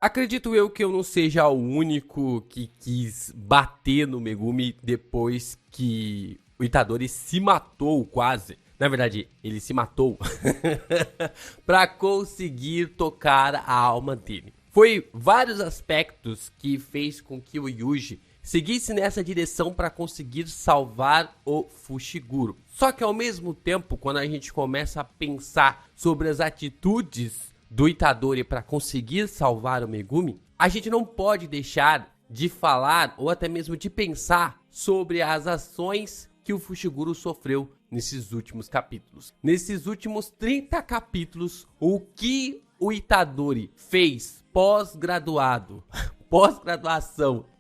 Acredito eu que eu não seja o único que quis bater no Megumi depois que o Itadori se matou quase. Na verdade, ele se matou pra conseguir tocar a alma dele. Foi vários aspectos que fez com que o Yuji seguisse nessa direção para conseguir salvar o Fushiguro. Só que ao mesmo tempo, quando a gente começa a pensar sobre as atitudes do Itadori para conseguir salvar o Megumi, a gente não pode deixar de falar ou até mesmo de pensar sobre as ações que o Fushiguro sofreu nesses últimos capítulos. Nesses últimos 30 capítulos, o que o Itadori fez pós-graduação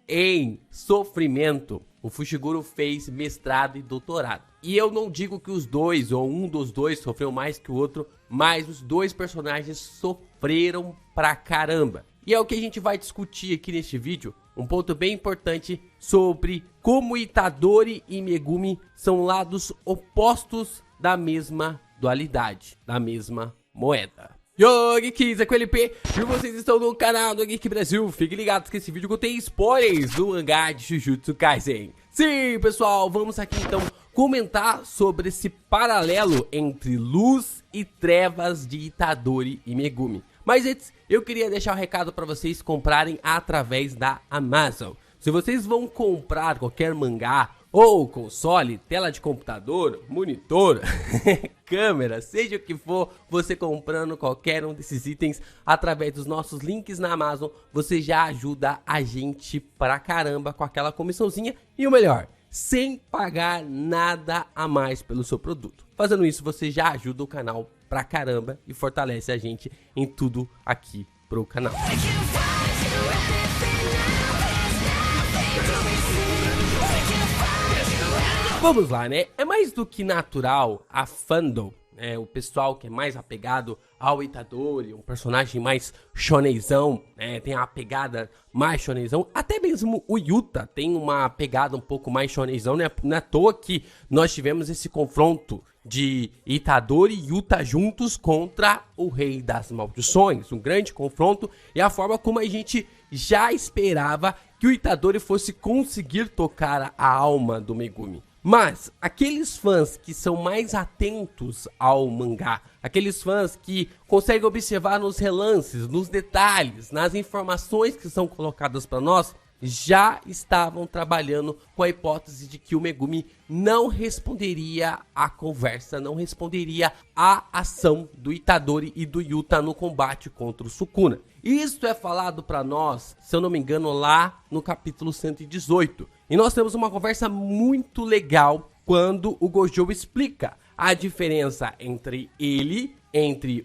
em sofrimento, o Fushiguro fez mestrado e doutorado. E eu não digo que os dois, ou um dos dois, sofreu mais que o outro, mas os dois personagens sofreram pra caramba. E é o que a gente vai discutir aqui neste vídeo, um ponto bem importante sobre como Itadori e Megumi são lados opostos da mesma dualidade, da mesma moeda. Yo, Geeks, aqui é o LP, e vocês estão no canal do Geek Brasil. Fiquem ligados que esse vídeo contém spoilers do mangá de Jujutsu Kaisen. Sim, pessoal, vamos aqui então comentar sobre esse paralelo entre luz e trevas de Itadori e Megumi. Mas antes, eu queria deixar um recado para vocês comprarem através da Amazon. Se vocês vão comprar qualquer mangá ou console, tela de computador, monitor, câmera, seja o que for, você comprando qualquer um desses itens através dos nossos links na Amazon, você já ajuda a gente pra caramba com aquela comissãozinha e o melhor, sem pagar nada a mais pelo seu produto. Fazendo isso, você já ajuda o canal pra caramba e fortalece a gente em tudo aqui pro canal. Vamos lá, né? É mais do que natural a fandom, o pessoal que é mais apegado ao Itadori, um personagem mais shonenzão, tem a pegada mais shonenzão. Até mesmo o Yuta tem uma pegada um pouco mais shonenzão, né? Não é à toa que nós tivemos esse confronto de Itadori e Yuta juntos contra o Rei das Maldições. Um grande confronto e a forma como a gente já esperava que o Itadori fosse conseguir tocar a alma do Megumi. Mas aqueles fãs que são mais atentos ao mangá, aqueles fãs que conseguem observar nos relances, nos detalhes, nas informações que são colocadas para nós, já estavam trabalhando com a hipótese de que o Megumi não responderia à conversa, não responderia à ação do Itadori e do Yuta no combate contra o Sukuna. Isso é falado para nós, se eu não me engano, lá no capítulo 118. E nós temos uma conversa muito legal quando o Gojo explica a diferença entre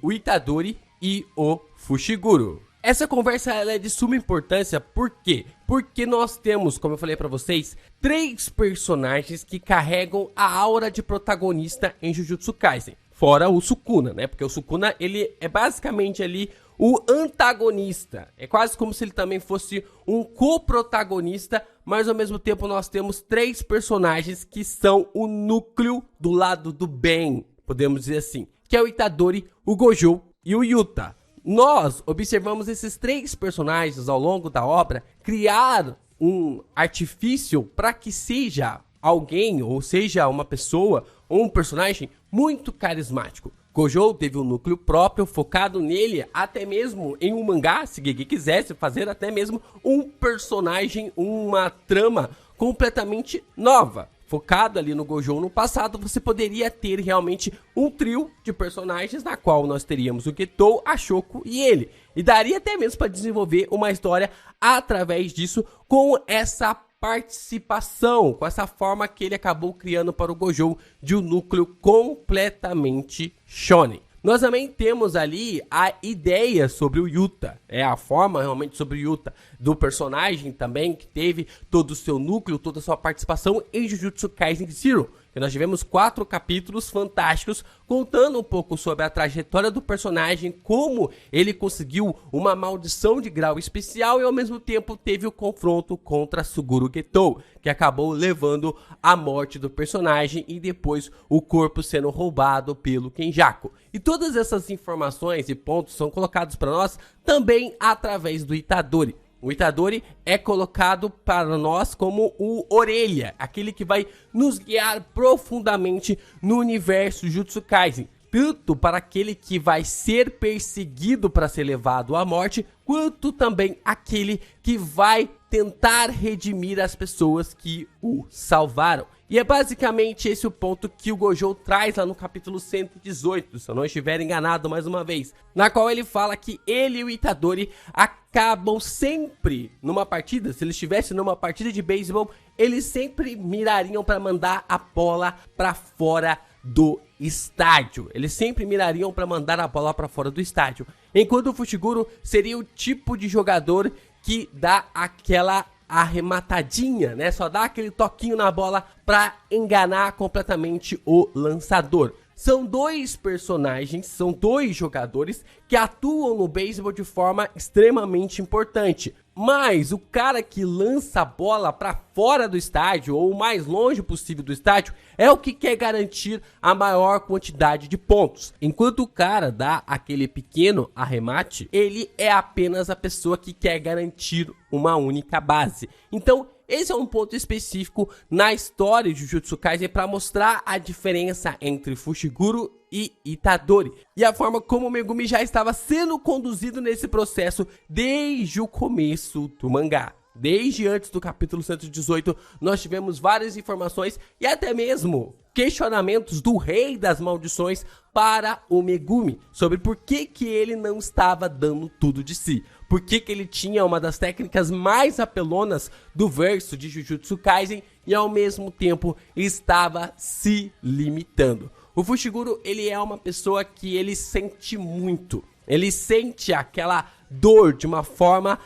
o Itadori e o Fushiguro. Essa conversa ela é de suma importância, por quê? Porque nós temos, como eu falei pra vocês, 3 personagens que carregam a aura de protagonista em Jujutsu Kaisen. Fora o Sukuna, né? Porque o Sukuna, ele é basicamente ali o antagonista. É quase como se ele também fosse um co-protagonista, mas ao mesmo tempo nós temos 3 personagens que são o núcleo do lado do bem, podemos dizer assim. Que é o Itadori, o Gojo e o Yuta. Nós observamos esses 3 personagens ao longo da obra criar um artifício para que seja alguém, ou seja uma pessoa, ou um personagem muito carismático. Gojo teve um núcleo próprio, focado nele, até mesmo em um mangá, se Gege quisesse fazer até mesmo um personagem, uma trama completamente nova. Focado ali no Gojo no passado, você poderia ter realmente um trio de personagens na qual nós teríamos o Getou, a Shoko e ele. E daria até mesmo para desenvolver uma história através disso com essa participação, com essa forma que ele acabou criando para o Gojo de um núcleo completamente shonen. Nós também temos ali a ideia sobre o Yuta, a forma realmente sobre o Yuta, do personagem também, que teve todo o seu núcleo, toda a sua participação em Jujutsu Kaisen Zero. que nós tivemos 4 capítulos fantásticos contando um pouco sobre a trajetória do personagem, como ele conseguiu uma maldição de grau especial e ao mesmo tempo teve o confronto contra Suguru Getou, que acabou levando à morte do personagem e depois o corpo sendo roubado pelo Kenjaku. E todas essas informações e pontos são colocados para nós também através do Itadori. O Itadori é colocado para nós como o orelha, aquele que vai nos guiar profundamente no universo Jujutsu Kaisen, tanto para aquele que vai ser perseguido para ser levado à morte, quanto também aquele que vai tentar redimir as pessoas que o salvaram. E é basicamente esse o ponto que o Gojo traz lá no capítulo 118, se eu não estiver enganado mais uma vez, na qual ele fala que ele e o Itadori acabam sempre numa partida, se eles estivessem numa partida de beisebol, eles sempre mirariam para mandar a bola para fora do estádio. Eles sempre mirariam para mandar a bola para fora do estádio. Enquanto o Fushiguro seria o tipo de jogador que dá aquela arrematadinha, né? Só dá aquele toquinho na bola para enganar completamente o lançador. São dois personagens, são dois jogadores que atuam no beisebol de forma extremamente importante. Mas o cara que lança a bola para fora do estádio, ou o mais longe possível do estádio, é o que quer garantir a maior quantidade de pontos. Enquanto o cara dá aquele pequeno arremate, ele é apenas a pessoa que quer garantir uma única base. Então, esse é um ponto específico na história de Jujutsu Kaisen para mostrar a diferença entre Fushiguro e Itadori, e a forma como o Megumi já estava sendo conduzido nesse processo desde o começo do mangá. Desde antes do capítulo 118, nós tivemos várias informações e até mesmo questionamentos do Rei das Maldições para o Megumi sobre por que ele não estava dando tudo de si. Por que ele tinha uma das técnicas mais apelonas do verso de Jujutsu Kaisen e ao mesmo tempo estava se limitando. O Fushiguro, ele é uma pessoa que ele sente muito. Ele sente aquela dor de uma forma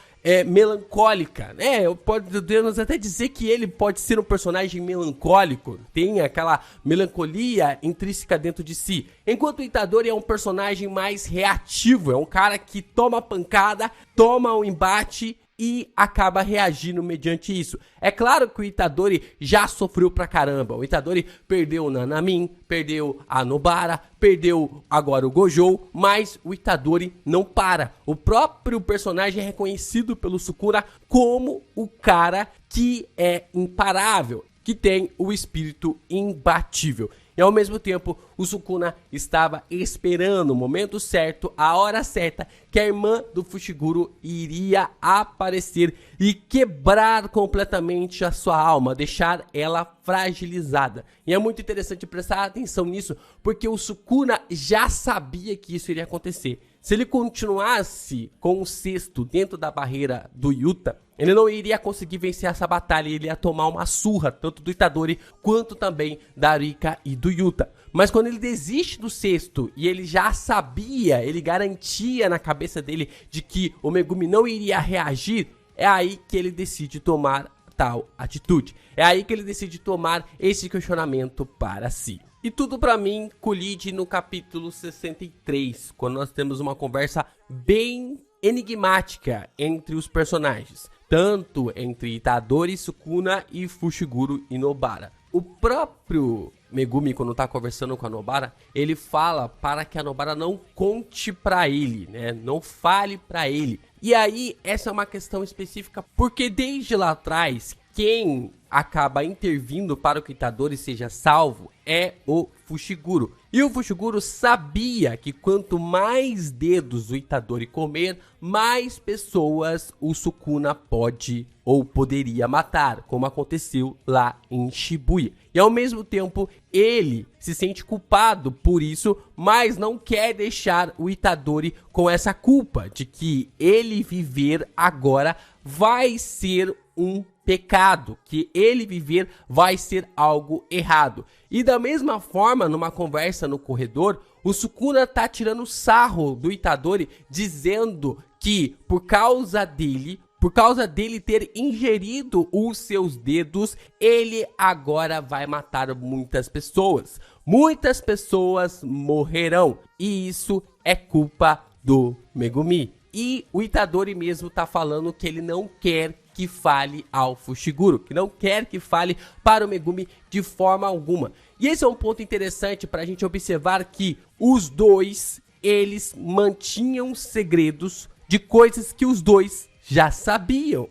melancólica, né? Podemos até dizer que ele pode ser um personagem melancólico, tem aquela melancolia intrínseca dentro de si. Enquanto o Itadori é um personagem mais reativo, é um cara que toma pancada, toma um embate e acaba reagindo mediante isso. É claro que o Itadori já sofreu pra caramba. O Itadori perdeu o Nanamin, perdeu a Nobara, perdeu agora o Gojo, mas o Itadori não para. O próprio personagem é reconhecido pelo Sukuna como o cara que é imparável, que tem o espírito imbatível. E ao mesmo tempo, o Sukuna estava esperando o momento certo, a hora certa, que a irmã do Fushiguro iria aparecer e quebrar completamente a sua alma, deixar ela fragilizada. E é muito interessante prestar atenção nisso, porque o Sukuna já sabia que isso iria acontecer. Se ele continuasse com o cesto dentro da barreira do Yuta, ele não iria conseguir vencer essa batalha, ele ia tomar uma surra, tanto do Itadori quanto também da Rika e do Yuta. Mas quando ele desiste do cesto e ele já sabia, ele garantia na cabeça dele de que o Megumi não iria reagir, é aí que ele decide tomar tal atitude. É aí que ele decide tomar esse questionamento para si. E tudo pra mim colide no capítulo 63, quando nós temos uma conversa bem enigmática entre os personagens, tanto entre Itadori, Sukuna e Fushiguro e Nobara. O próprio Megumi, quando tá conversando com a Nobara, ele fala para que a Nobara não conte pra ele, né? Não fale pra ele. E aí, essa é uma questão específica, porque desde lá atrás, quem acaba intervindo para que o Itadori seja salvo é o Fushiguro. E o Fushiguro sabia que quanto mais dedos o Itadori comer, mais pessoas o Sukuna pode ou poderia matar, como aconteceu lá em Shibuya. E ao mesmo tempo, ele se sente culpado por isso, mas não quer deixar o Itadori com essa culpa de que ele viver agora vai ser um pecado, que ele viver vai ser algo errado. E da mesma forma, numa conversa no corredor, o Sukuna tá tirando sarro do Itadori, dizendo que por causa dele, por causa dele ter ingerido os seus dedos, ele agora vai matar muitas pessoas. Muitas pessoas morrerão. E isso é culpa do Megumi. E o Itadori mesmo tá falando que ele não quer que fale ao Fushiguro, que não quer que fale para o Megumi de forma alguma. E esse é um ponto interessante para a gente observar que os dois, eles mantinham segredos de coisas que os dois já sabiam.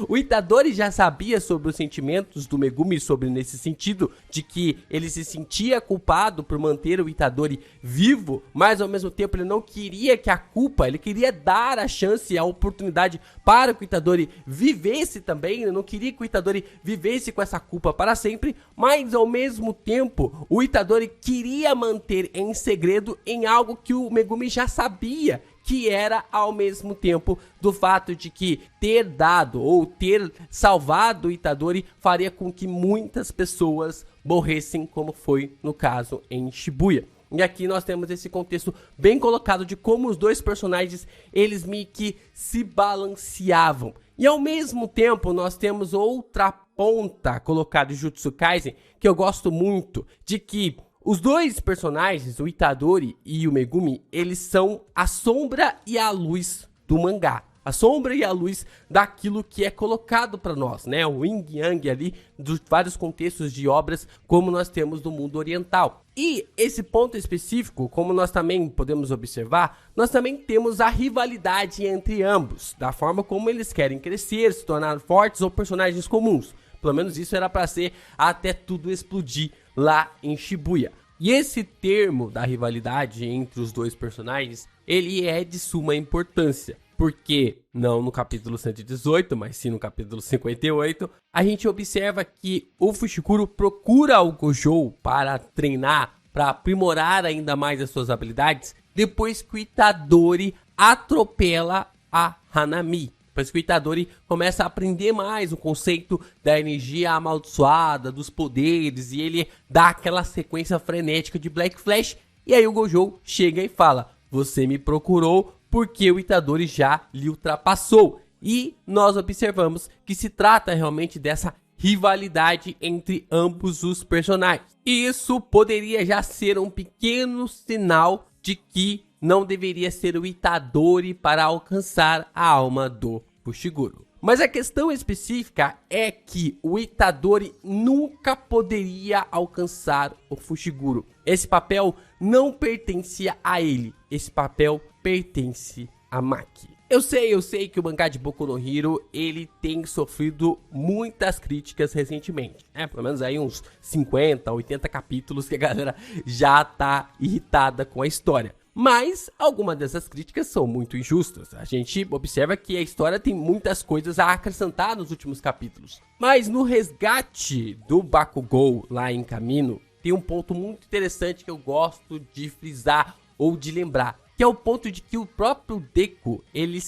O Itadori já sabia sobre os sentimentos do Megumi, sobre nesse sentido de que ele se sentia culpado por manter o Itadori vivo, mas ao mesmo tempo ele não queria que a culpa, ele queria dar a chance e a oportunidade para que o Itadori vivesse também, ele não queria que o Itadori vivesse com essa culpa para sempre, mas ao mesmo tempo o Itadori queria manter em segredo em algo que o Megumi já sabia, que era ao mesmo tempo do fato de que ter dado ou ter salvado o Itadori faria com que muitas pessoas morressem, como foi no caso em Shibuya. E aqui nós temos esse contexto bem colocado de como os dois personagens, eles meio que se balanceavam. E ao mesmo tempo nós temos outra ponta colocada em Jujutsu Kaisen, que eu gosto muito, de que os dois personagens, o Itadori e o Megumi, eles são a sombra e a luz do mangá. A sombra e a luz daquilo que é colocado para nós, né? O yin yang ali dos vários contextos de obras como nós temos no mundo oriental. E esse ponto específico, como nós também podemos observar, nós também temos a rivalidade entre ambos, da forma como eles querem crescer, se tornar fortes ou personagens comuns. Pelo menos isso era para ser até tudo explodir lá em Shibuya. E esse termo da rivalidade entre os dois personagens, ele é de suma importância. Porque, não no capítulo 118, mas sim no capítulo 58, a gente observa que o Fushiguro procura o Gojo para treinar, para aprimorar ainda mais as suas habilidades, depois que o Itadori atropela a Hanami. Depois que o Itadori começa a aprender mais o conceito da energia amaldiçoada, dos poderes, e ele dá aquela sequência frenética de Black Flash, e aí o Gojo chega e fala: você me procurou porque o Itadori já lhe ultrapassou. E nós observamos que se trata realmente dessa rivalidade entre ambos os personagens. E isso poderia já ser um pequeno sinal de que não deveria ser o Itadori para alcançar a alma do Fushiguro. Mas a questão específica é que o Itadori nunca poderia alcançar o Fushiguro. Esse papel não pertencia a ele. Esse papel pertence a Maki. Eu sei que o mangá de Boku no Hero, ele tem sofrido muitas críticas recentemente. Pelo menos aí uns 50, 80 capítulos que a galera já tá irritada com a história. Mas algumas dessas críticas são muito injustas. A gente observa que a história tem muitas coisas a acrescentar nos últimos capítulos. Mas no resgate do Bakugou lá em Kamino, tem um ponto muito interessante que eu gosto de frisar ou de lembrar. Que é o ponto de que o próprio Deku, ele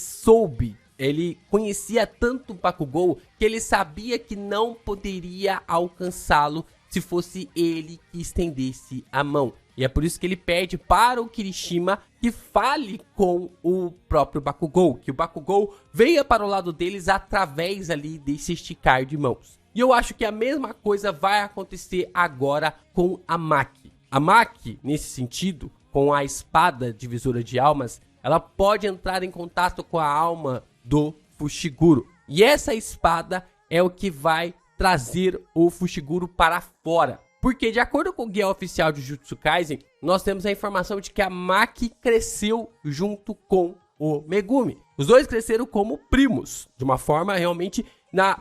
conhecia tanto o Bakugou que ele sabia que não poderia alcançá-lo se fosse ele que estendesse a mão. E é por isso que ele pede para o Kirishima que fale com o próprio Bakugou, que o Bakugou venha para o lado deles através ali desse esticar de mãos. E eu acho que a mesma coisa vai acontecer agora com a Maki. A Maki, nesse sentido, com a espada divisora de almas, ela pode entrar em contato com a alma do Fushiguro. E essa espada é o que vai trazer o Fushiguro para fora. Porque, de acordo com o guia oficial de Jujutsu Kaisen, nós temos a informação de que a Maki cresceu junto com o Megumi. Os dois cresceram como primos, de uma forma realmente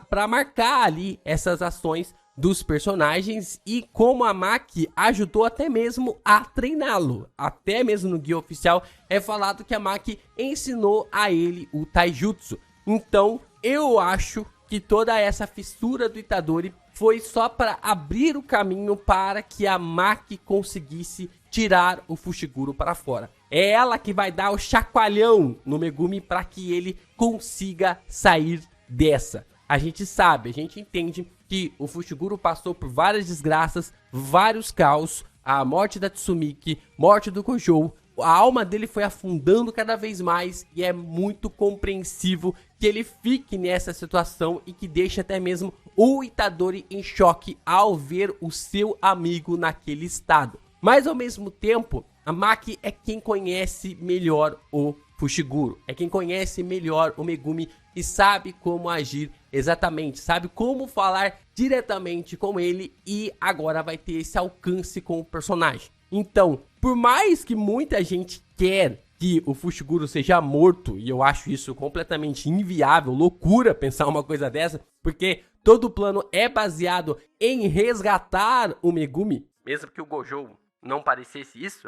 para marcar ali essas ações dos personagens e como a Maki ajudou até mesmo a treiná-lo. Até mesmo no guia oficial é falado que a Maki ensinou a ele o Taijutsu. Então, eu acho que toda essa fissura do Itadori foi só para abrir o caminho para que a Maki conseguisse tirar o Fushiguro para fora. É ela que vai dar o chacoalhão no Megumi para que ele consiga sair dessa. A gente sabe, a gente entende que o Fushiguro passou por várias desgraças, vários caos, a morte da Tsumiki, morte do Gojo, a alma dele foi afundando cada vez mais e é muito compreensivo que ele fique nessa situação e que deixe até mesmo o Itadori em choque ao ver o seu amigo naquele estado. Mas ao mesmo tempo, a Maki é quem conhece melhor o Fushiguro, é quem conhece melhor o Megumi e sabe como agir exatamente, sabe como falar diretamente com ele e agora vai ter esse alcance com o personagem. Então, por mais que muita gente quer que o Fushiguro seja morto, e eu acho isso completamente inviável, loucura pensar uma coisa dessa, porque todo o plano é baseado em resgatar o Megumi, mesmo que o Gojo não parecesse isso,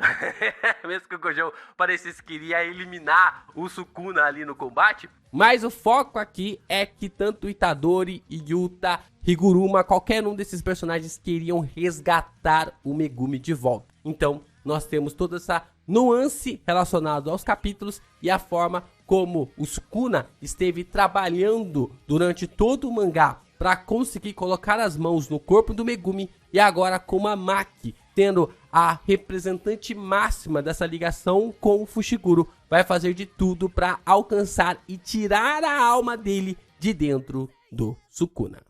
mesmo que o Gojo parecesse que iria eliminar o Sukuna ali no combate, mas o foco aqui é que tanto Itadori, Yuta, Higuruma, qualquer um desses personagens queriam resgatar o Megumi de volta. Então, nós temos toda essa nuance relacionada aos capítulos e a forma como o Sukuna esteve trabalhando durante todo o mangá para conseguir colocar as mãos no corpo do Megumi e agora com a Maki tendo a representante máxima dessa ligação com o Fushiguro, vai fazer de tudo para alcançar e tirar a alma dele de dentro do Sukuna.